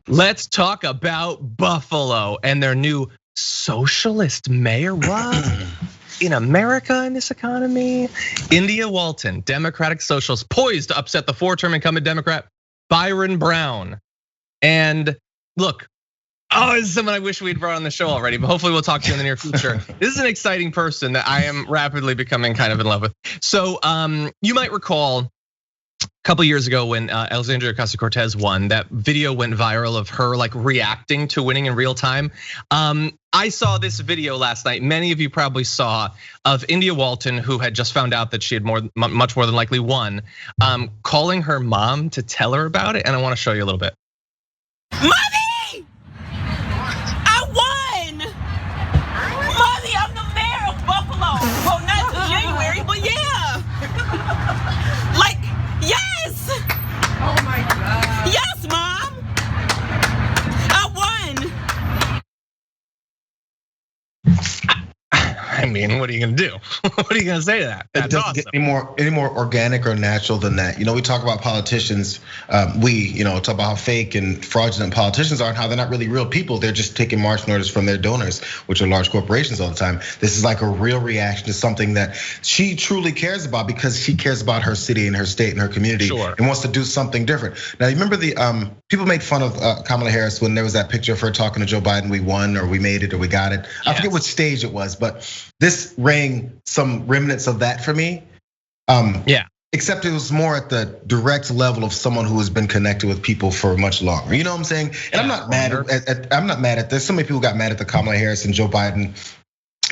Let's talk about Buffalo and their new socialist mayor. What? In America, in this economy? India Walton, Democratic socialist, poised to upset the 4-term incumbent Democrat Byron Brown. And look, this is someone I wish we'd brought on the show already, but hopefully we'll talk to you in the near future. This is an exciting person that I am rapidly becoming kind of in love with. So you might recall a couple years ago when Alexandria Ocasio-Cortez won, that video went viral of her like reacting to winning in real time. I saw this video last night. Many of you probably saw, of India Walton, who had just found out that she had much more than likely won, calling her mom to tell her about it. And I want to show you a little bit. Mommy, I won. Mommy, I'm the mayor of Buffalo. Well, not till January, but yeah. Like, yes. Oh my God. Yes, Mom. I won. I mean, what are you gonna do? What are you gonna say to that? It doesn't get any more organic or natural than that. We talk about politicians. We talk about how fake and fraudulent politicians are and how they're not really real people. They're just taking marching orders from their donors, which are large corporations all the time. This is like a real reaction to something that she truly cares about, because she cares about her city and her state and her community, and wants to do something different. Now, you remember the people made fun of Kamala Harris when there was that picture of her talking to Joe Biden, we won, or we made it, or we got it. Yes. I forget what stage it was, but this rang some remnants of that for me. Yeah. Except it was more at the direct level of someone who has been connected with people for much longer. You know what I'm saying? And I'm not mad at this. So many people got mad at the Kamala Harris and Joe Biden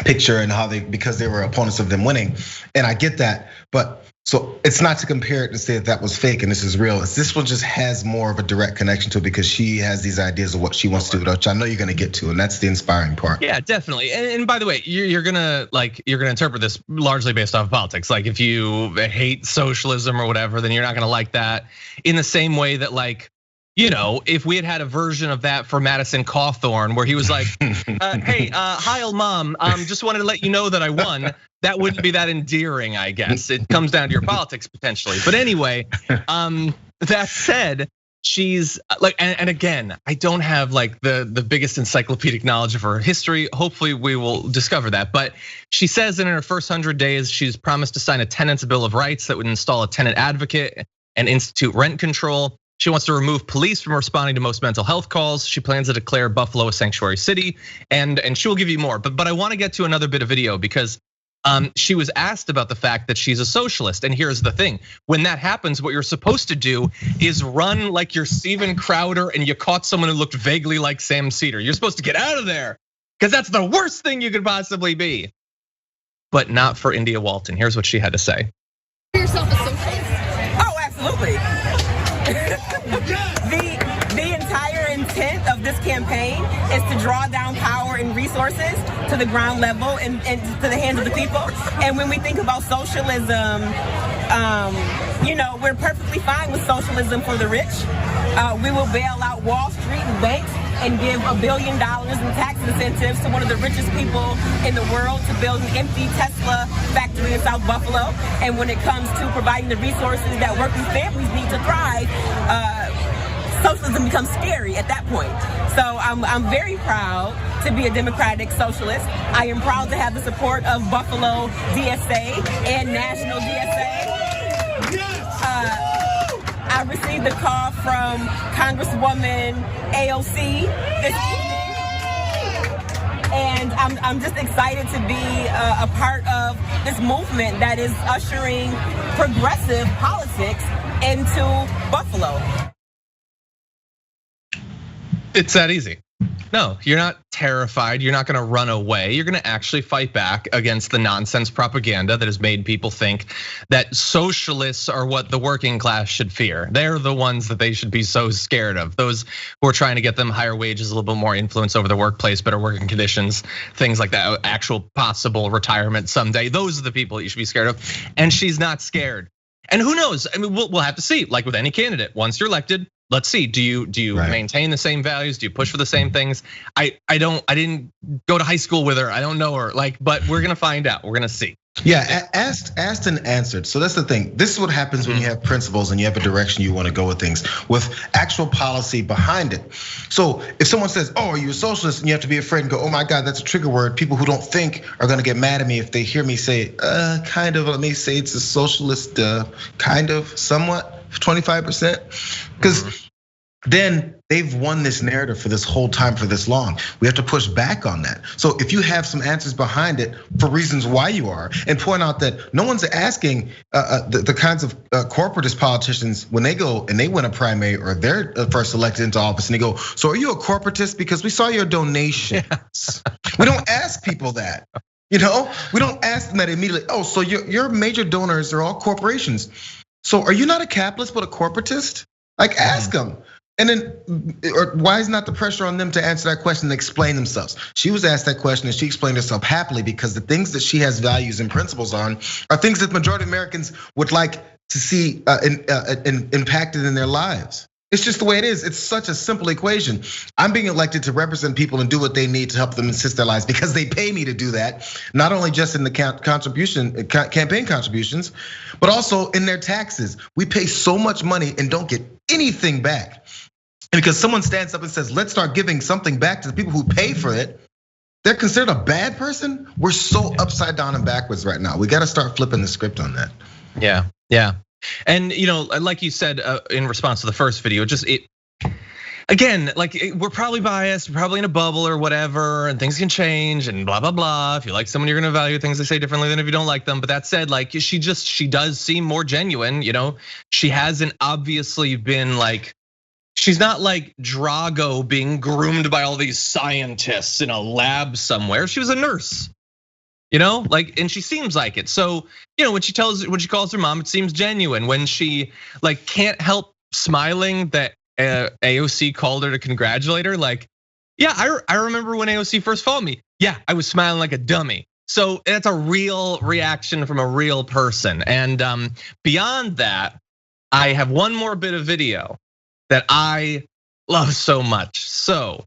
picture and how because they were opponents of them winning. And I get that, but so it's not to compare it and say that was fake and this is real. This one just has more of a direct connection to it because she has these ideas of what she wants to do, which I know you're gonna get to, and that's the inspiring part. Yeah, definitely. And by the way, you're gonna interpret this largely based off of politics. Like if you hate socialism or whatever, then you're not gonna like that. In the same way that if we had a version of that for Madison Cawthorn, where he was like, "Hey, Heil Mom, just wanted to let you know that I won." That wouldn't be that endearing, I guess. It comes down to your politics potentially. But anyway, that said, she's like, and again, I don't have like the biggest encyclopedic knowledge of her history. Hopefully we will discover that. But she says that in her first 100 days, she's promised to sign a tenant's bill of rights that would install a tenant advocate and institute rent control. She wants to remove police from responding to most mental health calls. She plans to declare Buffalo a sanctuary city, and she will give you more. But I want to get to another bit of video because she was asked about the fact that she's a socialist. And here's the thing: when that happens, what you're supposed to do is run like you're Steven Crowder and you caught someone who looked vaguely like Sam Cedar. You're supposed to get out of there because that's the worst thing you could possibly be. But not for India Walton. Here's what she had to say. Yourself a socialist? Oh, absolutely. The entire intent of this campaign is to draw down power and resources to the ground level and to the hands of the people. And when we think about socialism, we're perfectly fine with socialism for the rich. We will bail out Wall Street and banks and give $1 billion in tax incentives to one of the richest people in the world to build an empty Tesla factory in South Buffalo. And when it comes to providing the resources that working families need to thrive, socialism becomes scary at that point. So I'm very proud to be a Democratic socialist. I am proud to have the support of Buffalo DSA and National DSA. I received a call from Congresswoman AOC this evening, and I'm just excited to be a part of this movement that is ushering progressive politics into Buffalo. It's that easy. No, you're not terrified. You're not gonna run away. You're gonna actually fight back against the nonsense propaganda that has made people think that socialists are what the working class should fear. They're the ones that they should be so scared of. Those who are trying to get them higher wages, a little bit more influence over the workplace, better working conditions, things like that, actual possible retirement someday. Those are the people that you should be scared of. And she's not scared. And who knows? I mean, we'll have to see. Like with any candidate, once you're elected, let's see. Do you maintain the same values? Do you push for the same things? I didn't go to high school with her. I don't know her. But we're gonna find out. We're gonna see. Yeah, asked and answered. So that's the thing. This is what happens when you have principles and you have a direction you want to go with things, with actual policy behind it. So if someone says, "Oh, are you a socialist?" and you have to be afraid and go, "Oh my God, that's a trigger word." People who don't think are going to get mad at me if they hear me say, "Kind of." Let me say it's a socialist, kind of, somewhat, 25%, because then they've won this narrative for this whole time, for this long. We have to push back on that. So if you have some answers behind it for reasons why you are, and point out that no one's asking the kinds of corporatist politicians when they go and they win a primary or they're first elected into office and they go, "So are you a corporatist? Because we saw your donations." We don't ask people that. We don't ask them that immediately. "Oh, so your major donors are all corporations. So are you not a capitalist but a corporatist?" Like, ask them. And then, or why is not the pressure on them to answer that question and explain themselves? She was asked that question and she explained herself happily, because the things that she has values and principles on are things that the majority of Americans would like to see impacted in their lives. It's just the way it is. It's such a simple equation. I'm being elected to represent people and do what they need to help them assist their lives because they pay me to do that. Not only just in the campaign contributions, but also in their taxes. We pay so much money and don't get anything back. And because someone stands up and says, "Let's start giving something back to the people who pay for it," they're considered a bad person. We're so upside down and backwards right now. We got to start flipping the script on that. Yeah. And like you said in response to the first video, again, like we're probably biased, we're probably in a bubble or whatever, and things can change and blah blah blah. If you like someone, you're gonna value things they say differently than if you don't like them. But that said, like she does seem more genuine. She hasn't obviously been like, she's not like Drago being groomed by all these scientists in a lab somewhere. She was a nurse. And she seems like it. So, when she calls her mom, it seems genuine. When she like can't help smiling that AOC called her to congratulate her, like, yeah, I remember when AOC first followed me. Yeah, I was smiling like a dummy. So that's a real reaction from a real person. And beyond that, I have one more bit of video that I love so much. So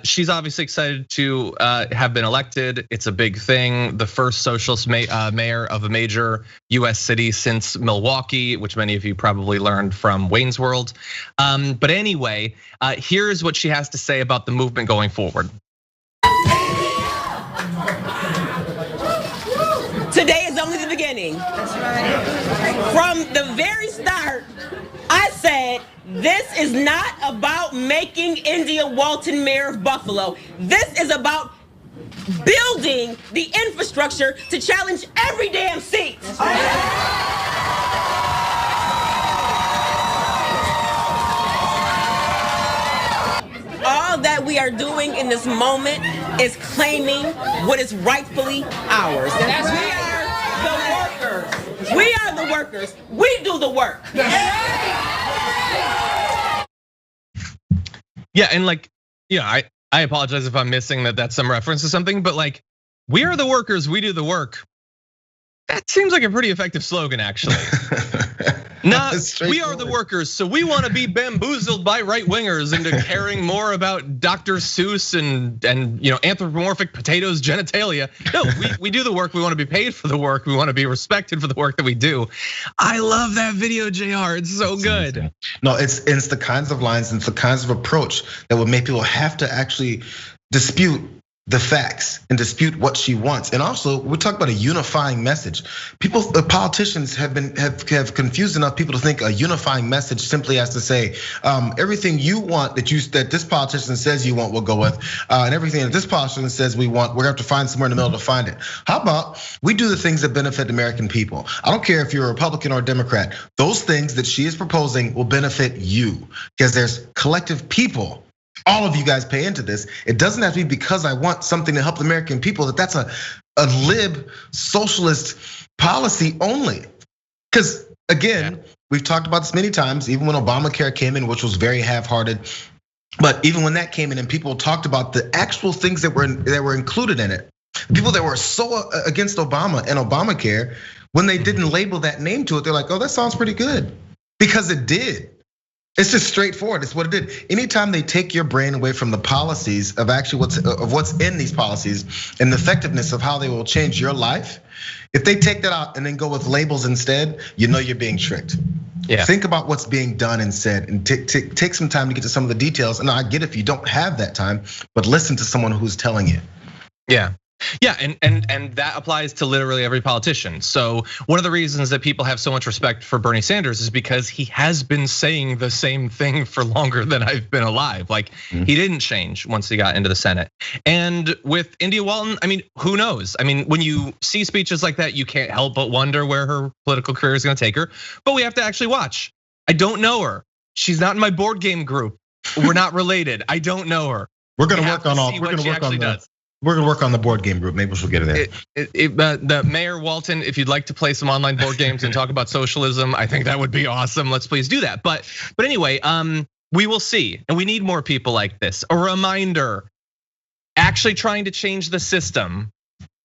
she's obviously excited to have been elected. It's a big thing. The first socialist mayor of a major US city since Milwaukee, which many of you probably learned from Wayne's World. But anyway, here's what she has to say about the movement going forward. Today is only the beginning. That's right. From the very start, I said, this is not about making India Walton mayor of Buffalo. This is about building the infrastructure to challenge every damn seat. All that we are doing in this moment is claiming what is rightfully ours. That's we are the workers. We are the workers. We do the work. Yeah, and like, I apologize if I'm missing that that's some reference to something, but like, we are the workers, we do the work. That seems like a pretty effective slogan, actually. Not we are the workers, so we want to be bamboozled by right wingers into caring more about Dr. Seuss and anthropomorphic potatoes genitalia. No, we do the work. We want to be paid for the work. We want to be respected for the work that we do. I love that video, JR. It's so good. No, it's the kinds of lines and it's the kinds of approach that would make people have to actually dispute the facts and dispute what she wants. And also, we talk about a unifying message. Politicians have confused enough people to think a unifying message simply has to say everything you want that this politician says you want, we'll go with, and everything that this politician says we want, we're gonna have to find somewhere in the middle to find it. How about we do the things that benefit the American people? I don't care if you're a Republican or a Democrat. Those things that she is proposing will benefit you because there's collective people. All of you guys pay into this. It doesn't have to be because I want something to help the American people that's a lib socialist policy only. Because again, we've talked about this many times, even when Obamacare came in, which was very half-hearted. But even when that came in and people talked about the actual things that were included in it, people that were so against Obama and Obamacare, when they didn't label that name to it, they're like, oh, that sounds pretty good. Because it did. It's just straightforward. It's what it did. Anytime they take your brain away from the policies of actually what's in these policies and the effectiveness of how they will change your life, if they take that out and then go with labels instead, you know you're being tricked. Yeah. Think about what's being done and said, and take some time to get to some of the details. And I get if you don't have that time, but listen to someone who's telling you. Yeah. Yeah, and that applies to literally every politician. So one of the reasons that people have so much respect for Bernie Sanders is because he has been saying the same thing for longer than I've been alive. Like he didn't change once he got into the Senate. And with India Walton, I mean, who knows? I mean, when you see speeches like that, you can't help but wonder where her political career is gonna take her. But we have to actually watch. I don't know her. She's not in my board game group. We're not related. I don't know her. We're gonna work on all. We're gonna work on that. We're gonna work on the board game group. Maybe she'll get it there. The Mayor Walton, if you'd like to play some online board games and talk about socialism, I think that would be awesome. Let's please do that. But anyway, we will see, and we need more people like this. A reminder: actually trying to change the system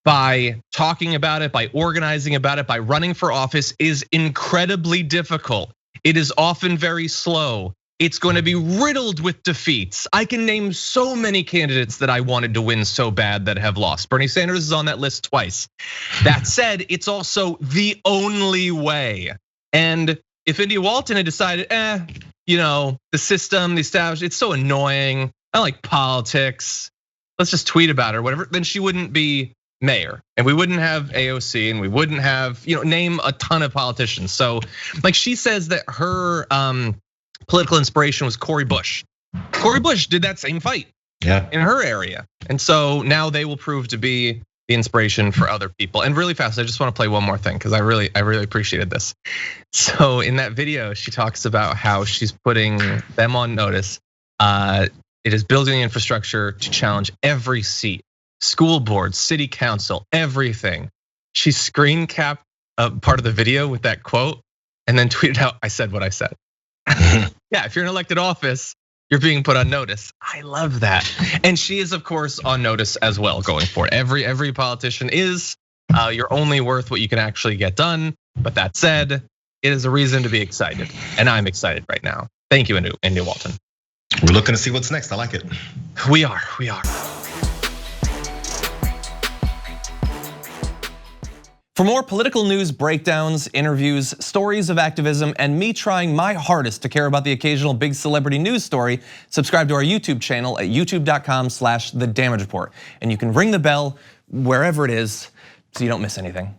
by talking about it, by organizing about it, by running for office is incredibly difficult. It is often very slow. It's going to be riddled with defeats. I can name so many candidates that I wanted to win so bad that have lost. Bernie Sanders is on that list twice. That said, it's also the only way. And if India Walton had decided, the system, the establishment, it's so annoying. I like politics. Let's just tweet about it or whatever. Then she wouldn't be mayor, and we wouldn't have AOC, and we wouldn't have, name a ton of politicians. So, like she says that her political inspiration was Cori Bush. Cori Bush did that same fight in her area. And so now they will prove to be the inspiration for other people. And really fast, I just want to play one more thing because I really appreciated this. So in that video, she talks about how she's putting them on notice. It is building the infrastructure to challenge every seat, school board, city council, everything. She screen capped a part of the video with that quote and then tweeted out, "I said what I said." Yeah, if you're in elected office, you're being put on notice. I love that. And she is, of course, on notice as well going forward. Every politician is. You're only worth what you can actually get done. But that said, it is a reason to be excited. And I'm excited right now. Thank you, India Walton. We're looking to see what's next. I like it. We are. For more political news breakdowns, interviews, stories of activism, and me trying my hardest to care about the occasional big celebrity news story, subscribe to our YouTube channel at youtube.com/The Damage Report. And you can ring the bell wherever it is so you don't miss anything.